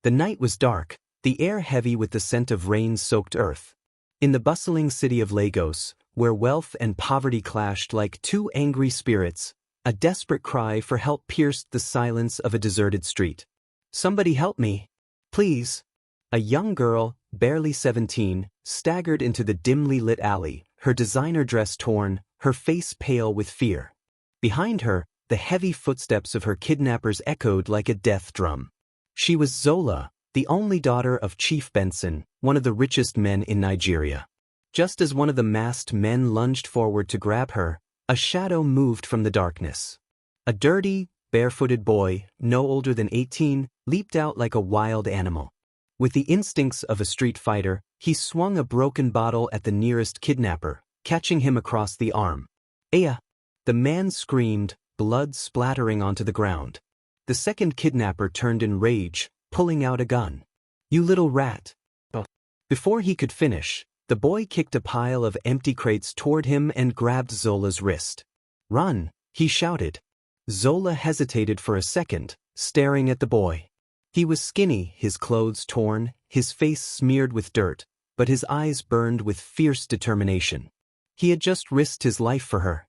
The night was dark, the air heavy with the scent of rain-soaked earth. In the bustling city of Lagos, where wealth and poverty clashed like two angry spirits, a desperate cry for help pierced the silence of a deserted street. "Somebody help me, please." A young girl, barely 17, staggered into the dimly lit alley, her designer dress torn, her face pale with fear. Behind her, the heavy footsteps of her kidnappers echoed like a death drum. She was Zola, the only daughter of Chief Benson, one of the richest men in Nigeria. Just as one of the masked men lunged forward to grab her, a shadow moved from the darkness. A dirty, barefooted boy, no older than 18, leaped out like a wild animal. With the instincts of a street fighter, he swung a broken bottle at the nearest kidnapper, catching him across the arm. "Aya!" The man screamed, blood splattering onto the ground. The second kidnapper turned in rage, pulling out a gun. "You little rat!" Before he could finish, the boy kicked a pile of empty crates toward him and grabbed Zola's wrist. "Run!" he shouted. Zola hesitated for a second, staring at the boy. He was skinny, his clothes torn, his face smeared with dirt, but his eyes burned with fierce determination. He had just risked his life for her.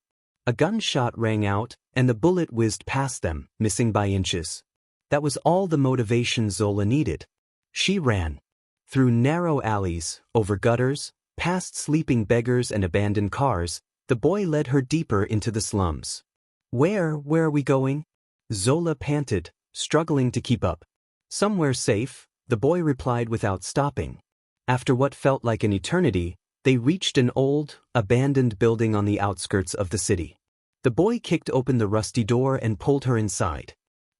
A gunshot rang out, and the bullet whizzed past them, missing by inches. That was all the motivation Zola needed. She ran. Through narrow alleys, over gutters, past sleeping beggars and abandoned cars, the boy led her deeper into the slums. Where are we going?" Zola panted, struggling to keep up. "Somewhere safe," the boy replied without stopping. After what felt like an eternity, they reached an old, abandoned building on the outskirts of the city. The boy kicked open the rusty door and pulled her inside.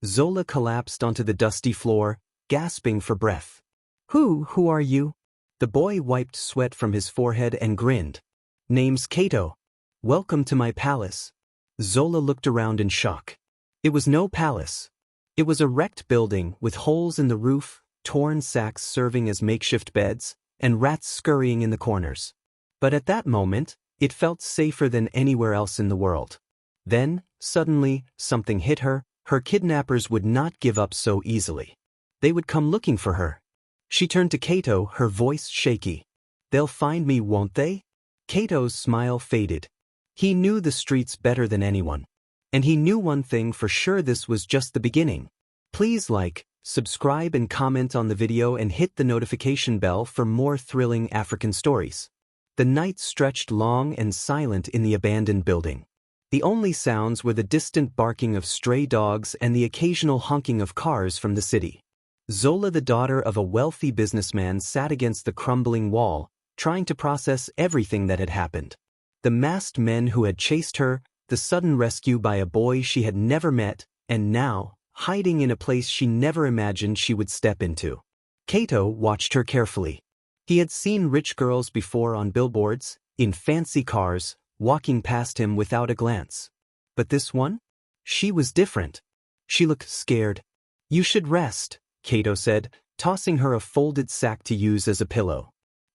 Zola collapsed onto the dusty floor, gasping for breath. Who are you?" The boy wiped sweat from his forehead and grinned. "Name's Kato. Welcome to my palace." Zola looked around in shock. It was no palace. It was a wrecked building with holes in the roof, torn sacks serving as makeshift beds, and rats scurrying in the corners. But at that moment, it felt safer than anywhere else in the world. Then, suddenly, something hit her. Her kidnappers would not give up so easily. They would come looking for her. She turned to Kato, her voice shaky. "They'll find me, won't they?" Kato's smile faded. He knew the streets better than anyone. And he knew one thing for sure: this was just the beginning. Please like, subscribe and comment on the video and hit the notification bell for more thrilling African stories. The night stretched long and silent in the abandoned building. The only sounds were the distant barking of stray dogs and the occasional honking of cars from the city. Zola, the daughter of a wealthy businessman, sat against the crumbling wall, trying to process everything that had happened. The masked men who had chased her, the sudden rescue by a boy she had never met, and now, hiding in a place she never imagined she would step into. Kato watched her carefully. He had seen rich girls before on billboards, in fancy cars, walking past him without a glance. But this one? She was different. She looked scared. "You should rest," Kato said, tossing her a folded sack to use as a pillow.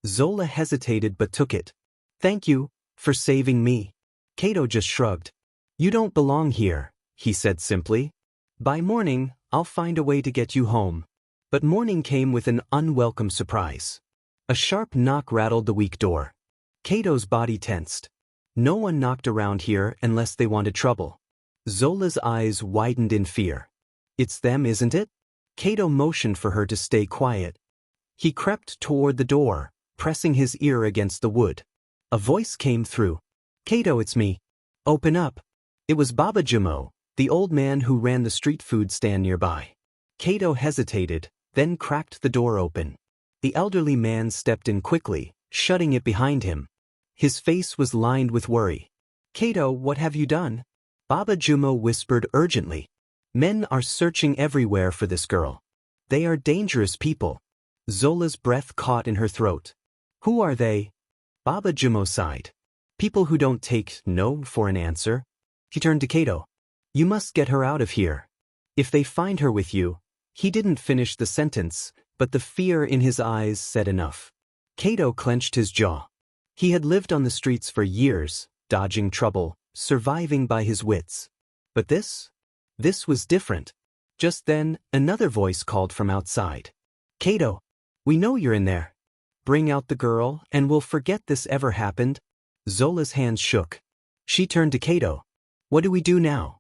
Zola hesitated but took it. "Thank you for saving me." Kato just shrugged. "You don't belong here," he said simply. "By morning, I'll find a way to get you home." But morning came with an unwelcome surprise. A sharp knock rattled the weak door. Kato's body tensed. No one knocked around here unless they wanted trouble. Zola's eyes widened in fear. "It's them, isn't it?" Kato motioned for her to stay quiet. He crept toward the door, pressing his ear against the wood. A voice came through. "Kato, it's me. Open up." It was Baba Jumo, the old man who ran the street food stand nearby. Kato hesitated, then cracked the door open. The elderly man stepped in quickly, shutting it behind him. His face was lined with worry. "Kato, what have you done?" Baba Jumo whispered urgently. "Men are searching everywhere for this girl. They are dangerous people." Zola's breath caught in her throat. "Who are they?" Baba Jumo sighed. "People who don't take no for an answer." He turned to Kato. "You must get her out of here. If they find her with you—" He didn't finish the sentence, but the fear in his eyes said enough. Kato clenched his jaw. He had lived on the streets for years, dodging trouble, surviving by his wits. But this was different. Just then, another voice called from outside. Kato, we know you're in there. Bring out the girl and we'll forget this ever happened. Zola's hands shook. She turned to Kato. What do we do now?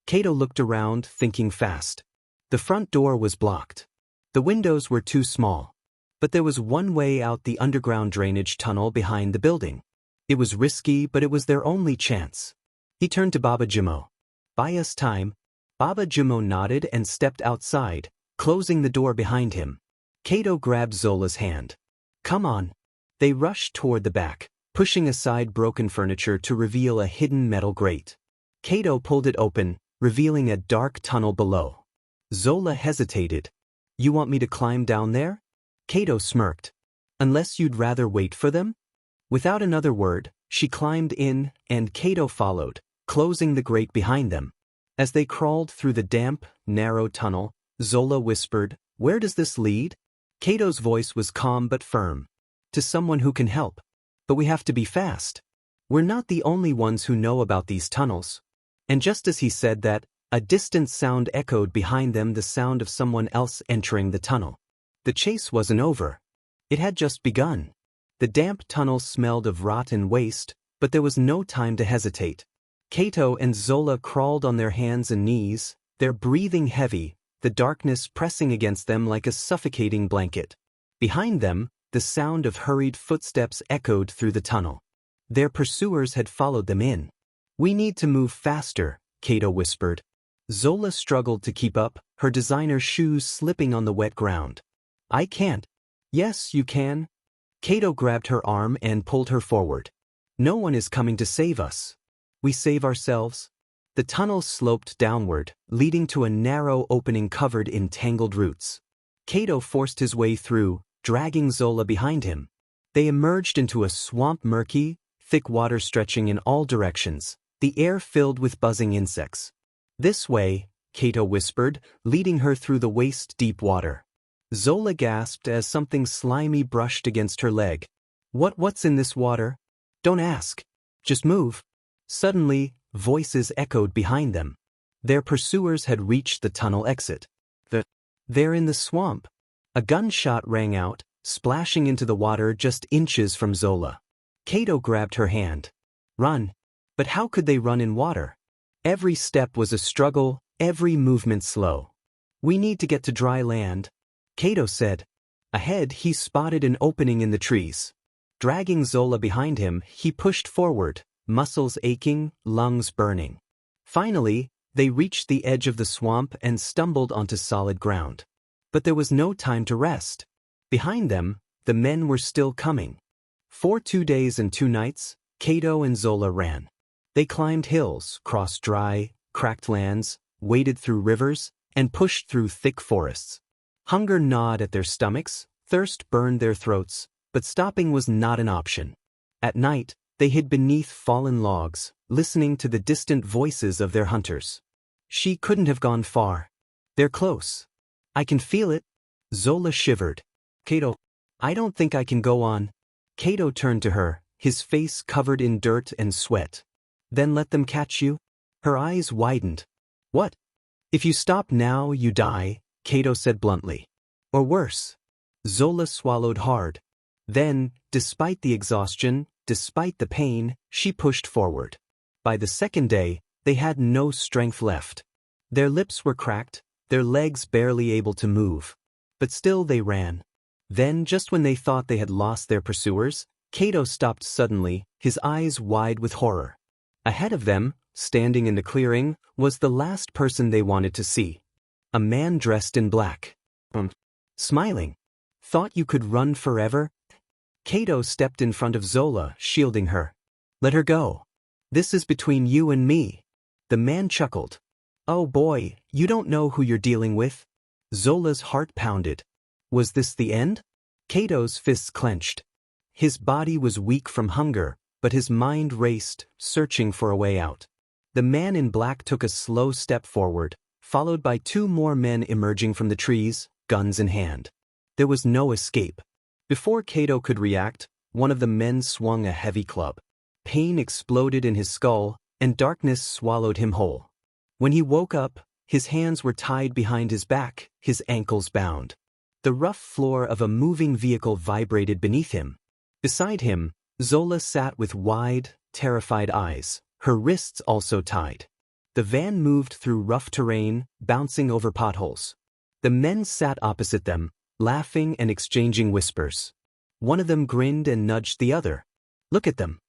Kato looked around, thinking fast. The front door was blocked. The windows were too small. But there was one way out, the underground drainage tunnel behind the building. It was risky, but it was their only chance. He turned to Baba Jimo. Buy us time. Baba Jimo nodded and stepped outside, closing the door behind him. Kato grabbed Zola's hand. Come on. They rushed toward the back, pushing aside broken furniture to reveal a hidden metal grate. Kato pulled it open, revealing a dark tunnel below. Zola hesitated. You want me to climb down there? Kato smirked. Unless you'd rather wait for them? Without another word, she climbed in, and Kato followed, closing the grate behind them. As they crawled through the damp, narrow tunnel, Zola whispered, Where does this lead? Kato's voice was calm but firm. To someone who can help. But we have to be fast. We're not the only ones who know about these tunnels. And just as he said that, a distant sound echoed behind them, the sound of someone else entering the tunnel. The chase wasn't over. It had just begun. The damp tunnel smelled of rot and waste, but there was no time to hesitate. Kato and Zola crawled on their hands and knees, their breathing heavy, the darkness pressing against them like a suffocating blanket. Behind them, the sound of hurried footsteps echoed through the tunnel. Their pursuers had followed them in. We need to move faster, Kato whispered. Zola struggled to keep up, her designer shoes slipping on the wet ground. I can't. Yes, you can. Kato grabbed her arm and pulled her forward. No one is coming to save us. We save ourselves. The tunnel sloped downward, leading to a narrow opening covered in tangled roots. Kato forced his way through, dragging Zola behind him. They emerged into a swamp, murky, thick water stretching in all directions, the air filled with buzzing insects. This way, Kato whispered, leading her through the waist-deep water. Zola gasped as something slimy brushed against her leg. What's in this water? Don't ask. Just move. Suddenly, voices echoed behind them. Their pursuers had reached the tunnel exit. They're in the swamp. A gunshot rang out, splashing into the water just inches from Zola. Kato grabbed her hand. Run. But how could they run in water? Every step was a struggle, every movement slow. We need to get to dry land, Kato said. Ahead, he spotted an opening in the trees. Dragging Zola behind him, he pushed forward, muscles aching, lungs burning. Finally, they reached the edge of the swamp and stumbled onto solid ground. But there was no time to rest. Behind them, the men were still coming. For 2 days and 2 nights, Kato and Zola ran. They climbed hills, crossed dry, cracked lands, waded through rivers, and pushed through thick forests. Hunger gnawed at their stomachs, thirst burned their throats, but stopping was not an option. At night, they hid beneath fallen logs, listening to the distant voices of their hunters. She couldn't have gone far. They're close. I can feel it. Zola shivered. Kato, I don't think I can go on. Kato turned to her, his face covered in dirt and sweat. Then let them catch you? Her eyes widened. What? If you stop now, you die, Kato said bluntly. Or worse. Zola swallowed hard. Then, despite the exhaustion, despite the pain, she pushed forward. By the second day, they had no strength left. Their lips were cracked, their legs barely able to move. But still they ran. Then, just when they thought they had lost their pursuers, Kato stopped suddenly, his eyes wide with horror. Ahead of them, standing in the clearing, was the last person they wanted to see. A man dressed in black. Smiling. Thought you could run forever? Kato stepped in front of Zola, shielding her. Let her go. This is between you and me. The man chuckled. Oh boy, you don't know who you're dealing with. Zola's heart pounded. Was this the end? Kato's fists clenched. His body was weak from hunger, but his mind raced, searching for a way out. The man in black took a slow step forward, followed by 2 more men emerging from the trees, guns in hand. There was no escape. Before Kato could react, one of the men swung a heavy club. Pain exploded in his skull, and darkness swallowed him whole. When he woke up, his hands were tied behind his back, his ankles bound. The rough floor of a moving vehicle vibrated beneath him. Beside him, Zola sat with wide, terrified eyes, her wrists also tied. The van moved through rough terrain, bouncing over potholes. The men sat opposite them, laughing and exchanging whispers. One of them grinned and nudged the other. Look at them.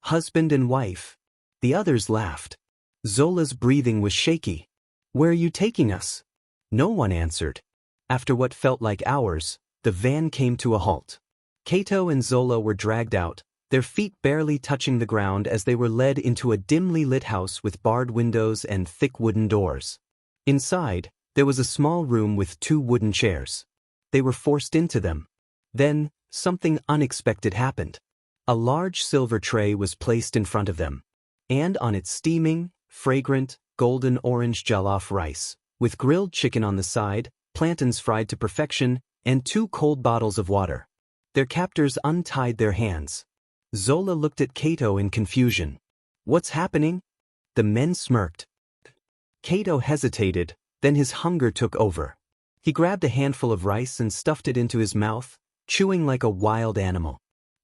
Husband and wife. The others laughed. Zola's breathing was shaky. Where are you taking us? No one answered. After what felt like hours, the van came to a halt. Cato and Zola were dragged out, their feet barely touching the ground as they were led into a dimly lit house with barred windows and thick wooden doors. Inside, there was a small room with 2 wooden chairs. They were forced into them. Then, something unexpected happened. A large silver tray was placed in front of them, and on it steaming, fragrant, golden orange jollof rice, with grilled chicken on the side, plantains fried to perfection, and 2 cold bottles of water. Their captors untied their hands. Zola looked at Cato in confusion. What's happening? The men smirked. Cato hesitated, then his hunger took over. He grabbed a handful of rice and stuffed it into his mouth, chewing like a wild animal.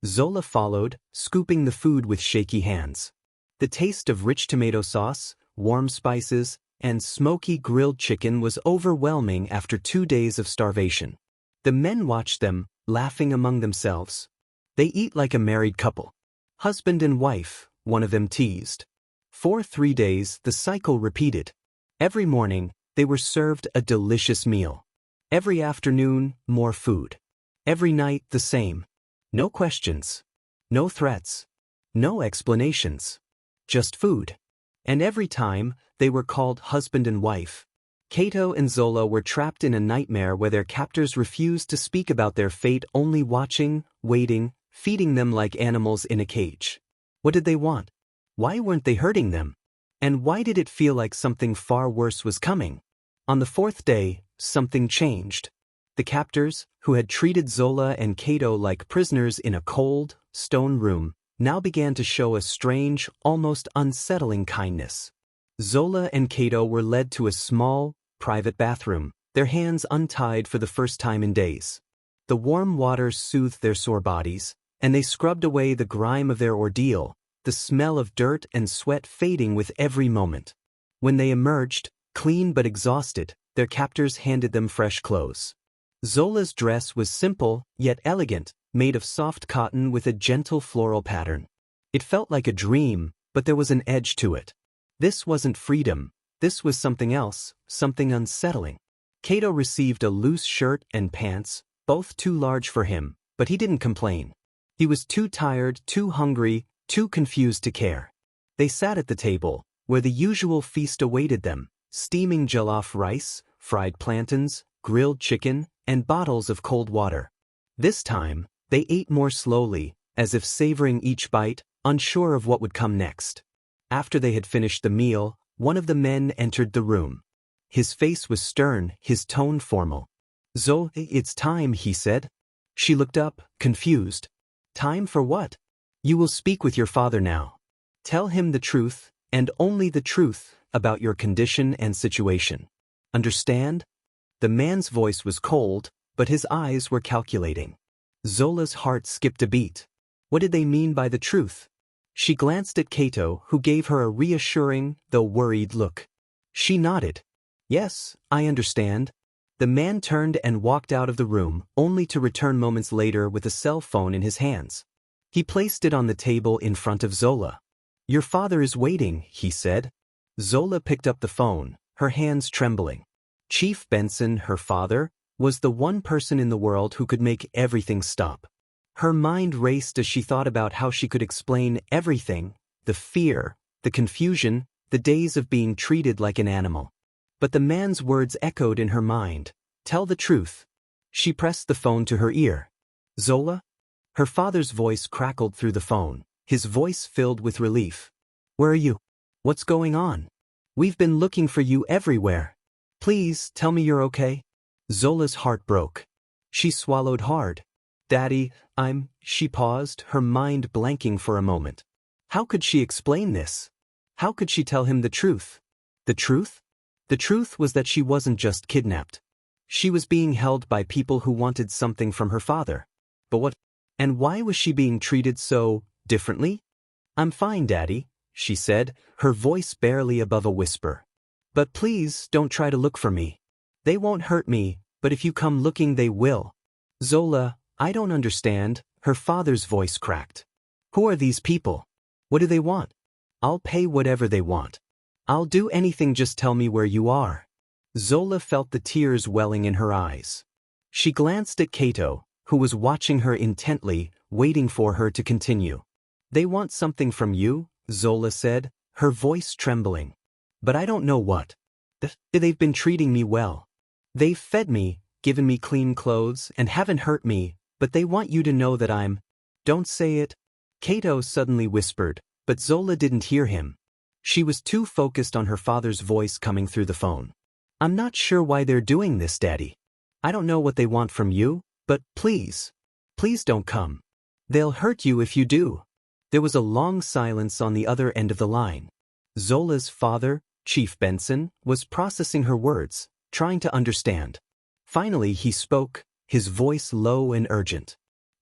Zola followed, scooping the food with shaky hands. The taste of rich tomato sauce, warm spices, and smoky grilled chicken was overwhelming after 2 days of starvation. The men watched them, laughing among themselves. They eat like a married couple. Husband and wife, one of them teased. For 3 days, the cycle repeated. Every morning, they were served a delicious meal. Every afternoon, more food. Every night, the same. No questions. No threats. No explanations. Just food. And every time, they were called husband and wife. Cato and Zola were trapped in a nightmare where their captors refused to speak about their fate, only watching, waiting, feeding them like animals in a cage. What did they want? Why weren't they hurting them? And why did it feel like something far worse was coming? On the 4th day, something changed. The captors, who had treated Zola and Cato like prisoners in a cold, stone room, now began to show a strange, almost unsettling kindness. Zola and Cato were led to a small, private bathroom, their hands untied for the first time in days. The warm water soothed their sore bodies, and they scrubbed away the grime of their ordeal, the smell of dirt and sweat fading with every moment. When they emerged, clean but exhausted, their captors handed them fresh clothes. Zola's dress was simple, yet elegant, made of soft cotton with a gentle floral pattern. It felt like a dream, but there was an edge to it. This wasn't freedom, this was something else, something unsettling. Cato received a loose shirt and pants, both too large for him, but he didn't complain. He was too tired, too hungry, too confused to care. They sat at the table, where the usual feast awaited them, steaming jollof rice, fried plantains, grilled chicken, and bottles of cold water. This time, they ate more slowly, as if savoring each bite, unsure of what would come next. After they had finished the meal, one of the men entered the room. His face was stern, his tone formal. "Zoe, it's time," he said. She looked up, confused. "Time for what?" "You will speak with your father now. Tell him the truth, and only the truth, about your condition and situation. Understand?" The man's voice was cold, but his eyes were calculating. Zola's heart skipped a beat. What did they mean by the truth? She glanced at Cato, who gave her a reassuring, though worried look. She nodded. "Yes, I understand." The man turned and walked out of the room, only to return moments later with a cell phone in his hands. He placed it on the table in front of Zola. "Your father is waiting," he said. Zola picked up the phone, her hands trembling. Chief Benson, her father, was the one person in the world who could make everything stop. Her mind raced as she thought about how she could explain everything, the fear, the confusion, the days of being treated like an animal. But the man's words echoed in her mind. "Tell the truth." She pressed the phone to her ear. "Zola?" Her father's voice crackled through the phone, his voice filled with relief. "Where are you? What's going on? We've been looking for you everywhere. Please, tell me you're okay." Zola's heart broke. She swallowed hard. "Daddy, She paused, her mind blanking for a moment. How could she explain this? How could she tell him the truth? The truth? The truth was that she wasn't just kidnapped. She was being held by people who wanted something from her father. But what? And why was she being treated so differently? "I'm fine, Daddy," she said, her voice barely above a whisper. "But please don't try to look for me. They won't hurt me, but if you come looking they will." "Zola, I don't understand," her father's voice cracked. "Who are these people? What do they want?" "I'll pay whatever they want. I'll do anything, just tell me where you are." Zola felt the tears welling in her eyes. She glanced at Cato, who was watching her intently, waiting for her to continue. "They want something from you," Zola said, her voice trembling. "But I don't know what. They've been treating me well. They've fed me, given me clean clothes, and haven't hurt me, but they want you to know that I'm—" "Don't say it," Cato suddenly whispered, but Zola didn't hear him. She was too focused on her father's voice coming through the phone. "I'm not sure why they're doing this, Daddy. I don't know what they want from you, but please don't come. They'll hurt you if you do." There was a long silence on the other end of the line. Zola's father, Chief Benson, was processing her words, trying to understand. Finally he spoke, his voice low and urgent.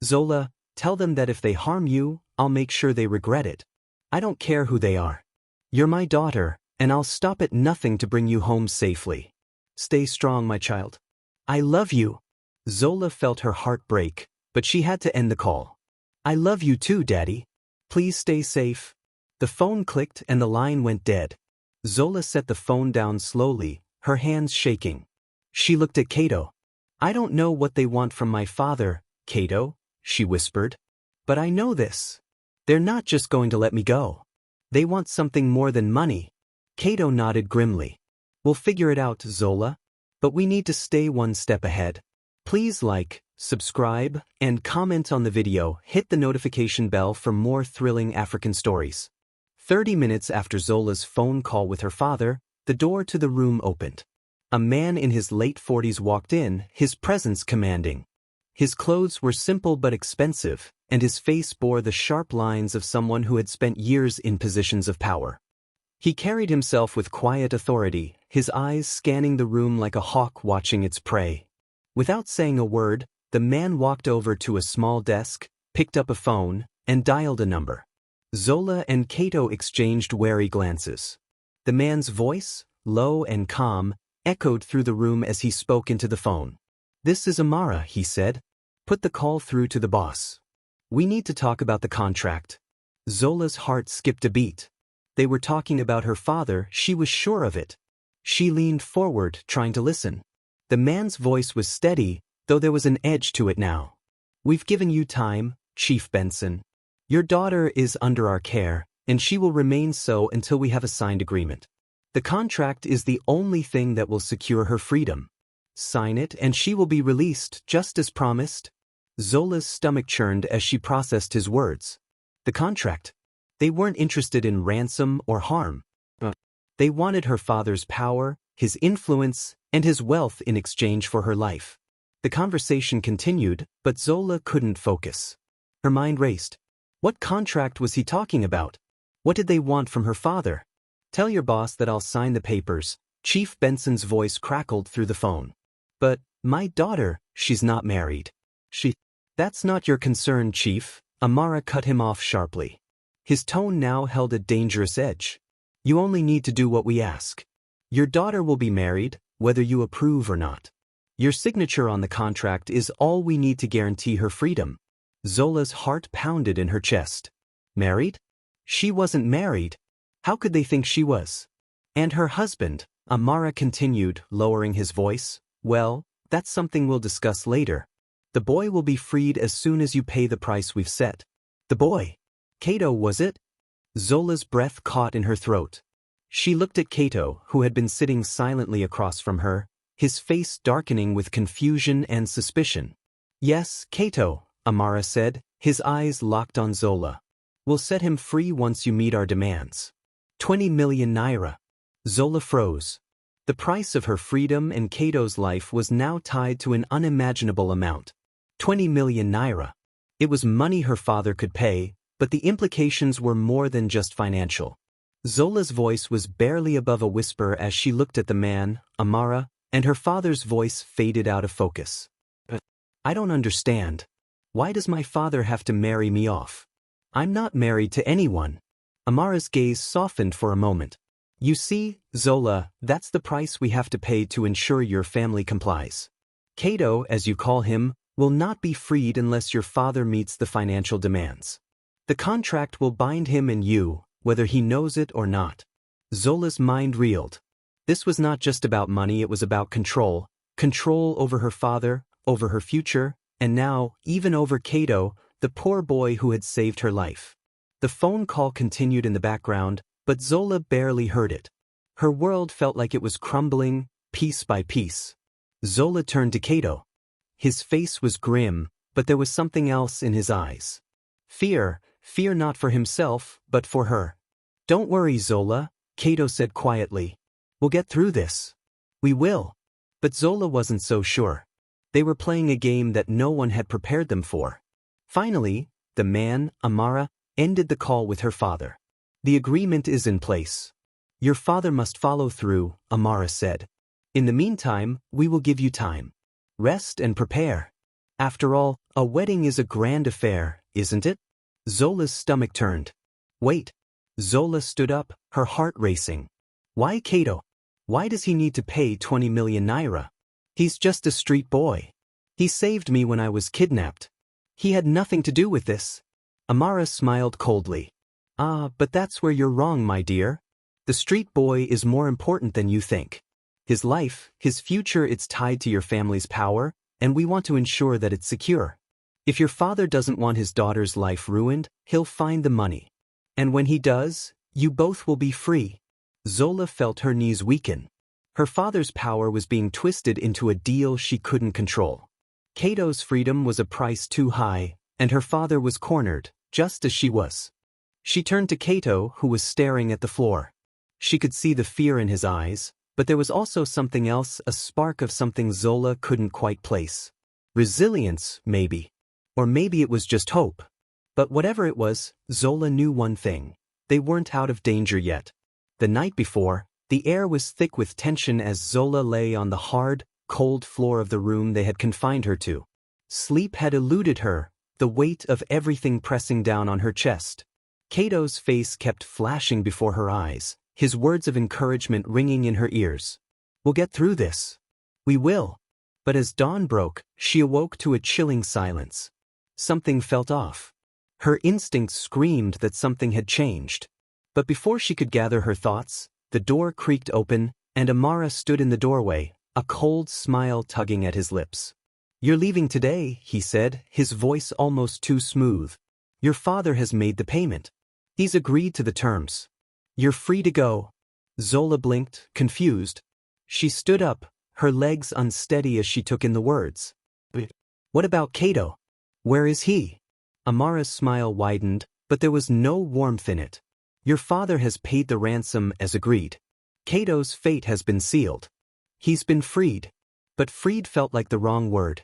"Zola, tell them that if they harm you, I'll make sure they regret it. I don't care who they are. You're my daughter, and I'll stop at nothing to bring you home safely. Stay strong, my child. I love you." Zola felt her heart break, but she had to end the call. "I love you too, Daddy. Please stay safe." The phone clicked and the line went dead. Zola set the phone down slowly, her hands shaking. She looked at Cato. "I don't know what they want from my father, Cato," she whispered. "But I know this. They're not just going to let me go. They want something more than money." Cato nodded grimly. "We'll figure it out, Zola. But we need to stay one step ahead. Please like, subscribe, and comment on the video. Hit the notification bell for more thrilling African stories." 30 minutes after Zola's phone call with her father, the door to the room opened. A man in his late 40s walked in, his presence commanding. His clothes were simple but expensive, and his face bore the sharp lines of someone who had spent years in positions of power. He carried himself with quiet authority, his eyes scanning the room like a hawk watching its prey. Without saying a word, the man walked over to a small desk, picked up a phone, and dialed a number. Zola and Cato exchanged wary glances. The man's voice, low and calm, echoed through the room as he spoke into the phone. "This is Amara," he said. "Put the call through to the boss. We need to talk about the contract." Zola's heart skipped a beat. They were talking about her father, she was sure of it. She leaned forward, trying to listen. The man's voice was steady, though there was an edge to it now. "We've given you time, Chief Benson. Your daughter is under our care, and she will remain so until we have a signed agreement. The contract is the only thing that will secure her freedom. Sign it and she will be released, just as promised." Zola's stomach churned as she processed his words. The contract. They weren't interested in ransom or harm. They wanted her father's power, his influence, and his wealth in exchange for her life. The conversation continued, but Zola couldn't focus. Her mind raced. What contract was he talking about? What did they want from her father? "Tell your boss that I'll sign the papers," Chief Benson's voice crackled through the phone. "But, my daughter, she's not married. That's not your concern, Chief," Amara cut him off sharply. His tone now held a dangerous edge. "You only need to do what we ask. Your daughter will be married, whether you approve or not. Your signature on the contract is all we need to guarantee her freedom." Zola's heart pounded in her chest. Married? She wasn't married. How could they think she was? "And her husband," Amara continued, lowering his voice, "well, that's something we'll discuss later. The boy will be freed as soon as you pay the price we've set." "The boy? Cato, was it?" Zola's breath caught in her throat. She looked at Cato, who had been sitting silently across from her, his face darkening with confusion and suspicion. "Yes, Cato," Amara said, his eyes locked on Zola. "We'll set him free once you meet our demands. 20 million naira. Zola froze. The price of her freedom and Cato's life was now tied to an unimaginable amount. 20 million naira. It was money her father could pay, but the implications were more than just financial. Zola's voice was barely above a whisper as she looked at the man, Amara, and her father's voice faded out of focus. But I don't understand. Why does my father have to marry me off? I'm not married to anyone. Amara's gaze softened for a moment. You see, Zola, that's the price we have to pay to ensure your family complies. Cato, as you call him, will not be freed unless your father meets the financial demands. The contract will bind him and you, whether he knows it or not. Zola's mind reeled. This was not just about money, it was about control. Control over her father, over her future, and now, even over Cato, the poor boy who had saved her life. The phone call continued in the background, but Zola barely heard it. Her world felt like it was crumbling, piece by piece. Zola turned to Cato. His face was grim, but there was something else in his eyes. Fear not for himself, but for her. Don't worry, Zola, Cato said quietly. We'll get through this. We will. But Zola wasn't so sure. They were playing a game that no one had prepared them for. Finally, the man, Amara, ended the call with her father. The agreement is in place. Your father must follow through, Amara said. In the meantime, we will give you time. Rest and prepare. After all, a wedding is a grand affair, isn't it? Zola's stomach turned. Wait. Zola stood up, her heart racing. Why Cato? Why does he need to pay 20 million naira? He's just a street boy. He saved me when I was kidnapped. He had nothing to do with this. Amara smiled coldly. But that's where you're wrong, my dear. The street boy is more important than you think. His life, his future, it's tied to your family's power, and we want to ensure that it's secure. If your father doesn't want his daughter's life ruined, he'll find the money. And when he does, you both will be free. Zola felt her knees weaken. Her father's power was being twisted into a deal she couldn't control. Cato's freedom was a price too high, and her father was cornered, just as she was. She turned to Cato, who was staring at the floor. She could see the fear in his eyes, but there was also something else, a spark of something Zola couldn't quite place. Resilience, maybe. Or maybe it was just hope. But whatever it was, Zola knew one thing. They weren't out of danger yet. The night before, the air was thick with tension as Zola lay on the hard, cold floor of the room they had confined her to. Sleep had eluded her, the weight of everything pressing down on her chest. Cato's face kept flashing before her eyes, his words of encouragement ringing in her ears. We'll get through this. We will. But as dawn broke, she awoke to a chilling silence. Something felt off. Her instincts screamed that something had changed. But before she could gather her thoughts, the door creaked open, and Amara stood in the doorway, a cold smile tugging at his lips. You're leaving today, he said, his voice almost too smooth. Your father has made the payment. He's agreed to the terms. You're free to go. Zola blinked, confused. She stood up, her legs unsteady as she took in the words. What about Cato? Where is he? Amara's smile widened, but there was no warmth in it. Your father has paid the ransom as agreed. Cato's fate has been sealed. He's been freed. But freed felt like the wrong word.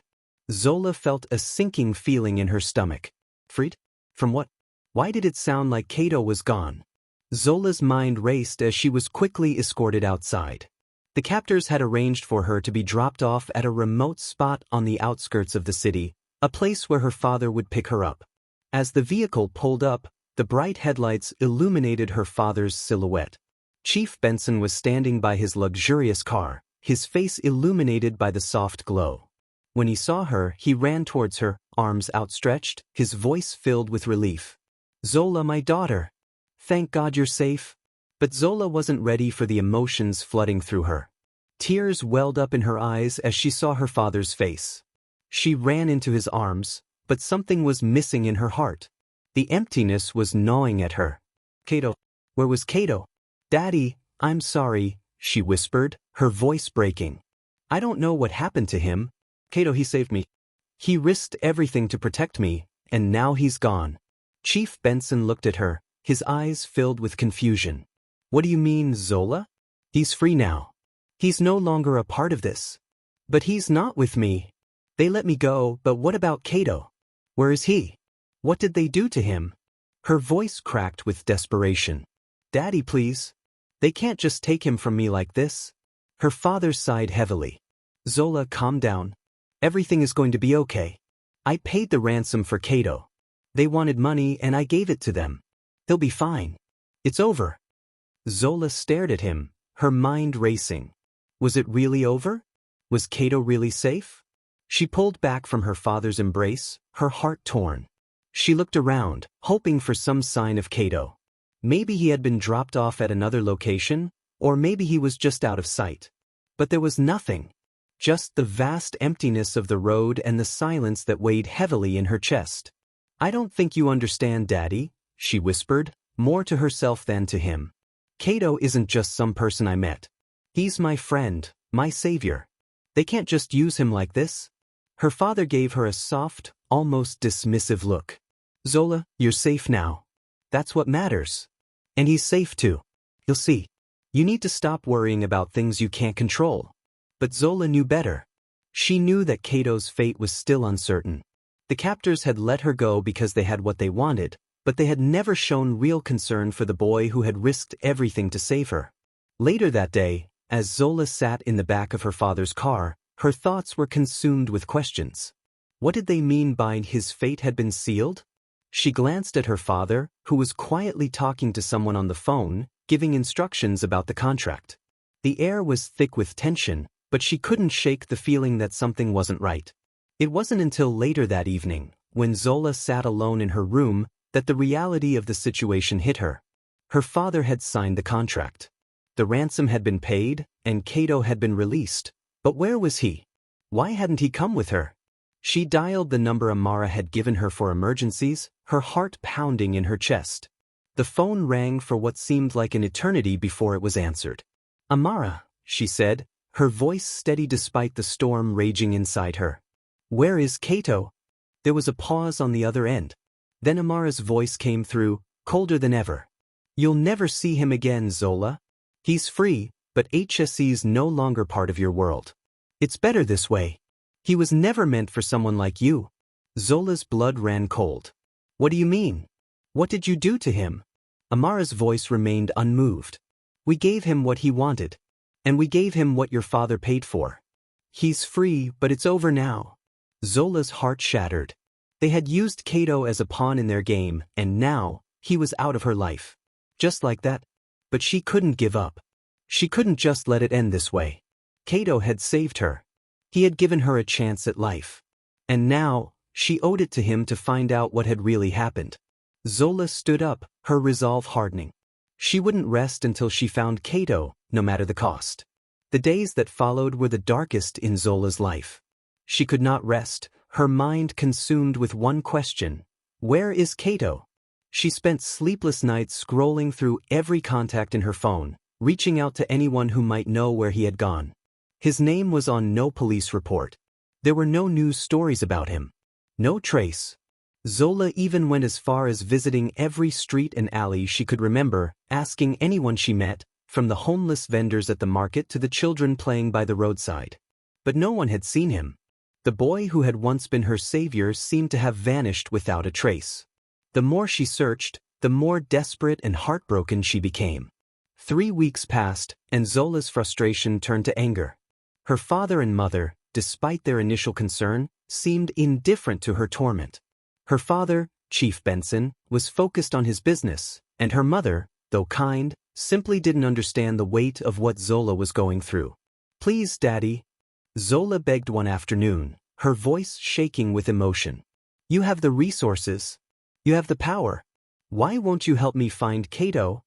Zola felt a sinking feeling in her stomach. Freed? From what? Why did it sound like Cato was gone? Zola's mind raced as she was quickly escorted outside. The captors had arranged for her to be dropped off at a remote spot on the outskirts of the city, a place where her father would pick her up. As the vehicle pulled up, the bright headlights illuminated her father's silhouette. Chief Benson was standing by his luxurious car, his face illuminated by the soft glow. When he saw her, he ran towards her, arms outstretched, his voice filled with relief. Zola, my daughter. Thank God you're safe. But Zola wasn't ready for the emotions flooding through her. Tears welled up in her eyes as she saw her father's face. She ran into his arms, but something was missing in her heart. The emptiness was gnawing at her. Cato. Where was Cato? Daddy, I'm sorry, she whispered, her voice breaking. I don't know what happened to him. Cato, he saved me. He risked everything to protect me, and now he's gone. Chief Benson looked at her, his eyes filled with confusion. What do you mean, Zola? He's free now. He's no longer a part of this. But he's not with me. They let me go, but what about Cato? Where is he? What did they do to him? Her voice cracked with desperation. Daddy, please. They can't just take him from me like this. Her father sighed heavily. Zola, calm down. Everything is going to be okay. I paid the ransom for Cato. They wanted money and I gave it to them. They'll be fine. It's over. Zola stared at him, her mind racing. Was it really over? Was Cato really safe? She pulled back from her father's embrace, her heart torn. She looked around, hoping for some sign of Cato. Maybe he had been dropped off at another location, or maybe he was just out of sight. But there was nothing. Just the vast emptiness of the road and the silence that weighed heavily in her chest. I don't think you understand, Daddy, she whispered, more to herself than to him. Cato isn't just some person I met. He's my friend, my savior. They can't just use him like this. Her father gave her a soft, almost dismissive look. Zola, you're safe now. That's what matters. And he's safe too. You'll see. You need to stop worrying about things you can't control. But Zola knew better. She knew that Cato's fate was still uncertain. The captors had let her go because they had what they wanted, but they had never shown real concern for the boy who had risked everything to save her. Later that day, as Zola sat in the back of her father's car, her thoughts were consumed with questions. What did they mean by his fate had been sealed? She glanced at her father, who was quietly talking to someone on the phone, giving instructions about the contract. The air was thick with tension, but she couldn't shake the feeling that something wasn't right. It wasn't until later that evening, when Zola sat alone in her room, that the reality of the situation hit her. Her father had signed the contract. The ransom had been paid, and Cato had been released. But where was he? Why hadn't he come with her? She dialed the number Amara had given her for emergencies, her heart pounding in her chest. The phone rang for what seemed like an eternity before it was answered. Amara, she said, her voice steady despite the storm raging inside her. Where is Cato? There was a pause on the other end. Then Amara's voice came through, colder than ever. You'll never see him again, Zola. He's free, but HSE's no longer part of your world. It's better this way. He was never meant for someone like you. Zola's blood ran cold. What do you mean? What did you do to him? Amara's voice remained unmoved. We gave him what he wanted. And we gave him what your father paid for. He's free, but it's over now. Zola's heart shattered. They had used Cato as a pawn in their game, and now, he was out of her life. Just like that. But she couldn't give up. She couldn't just let it end this way. Cato had saved her. He had given her a chance at life. And now, she owed it to him to find out what had really happened. Zola stood up, her resolve hardening. She wouldn't rest until she found Cato, no matter the cost. The days that followed were the darkest in Zola's life. She could not rest, her mind consumed with one question. Where is Cato? She spent sleepless nights scrolling through every contact in her phone, reaching out to anyone who might know where he had gone. His name was on no police report. There were no news stories about him. No trace. Zola even went as far as visiting every street and alley she could remember, asking anyone she met, from the homeless vendors at the market to the children playing by the roadside. But no one had seen him. The boy who had once been her savior seemed to have vanished without a trace. The more she searched, the more desperate and heartbroken she became. 3 weeks passed, and Zola's frustration turned to anger. Her father and mother, despite their initial concern, seemed indifferent to her torment. Her father, Chief Benson, was focused on his business, and her mother, though kind, simply didn't understand the weight of what Zola was going through. Please, Daddy. Zola begged one afternoon, her voice shaking with emotion. You have the resources. You have the power. Why won't you help me find Cato?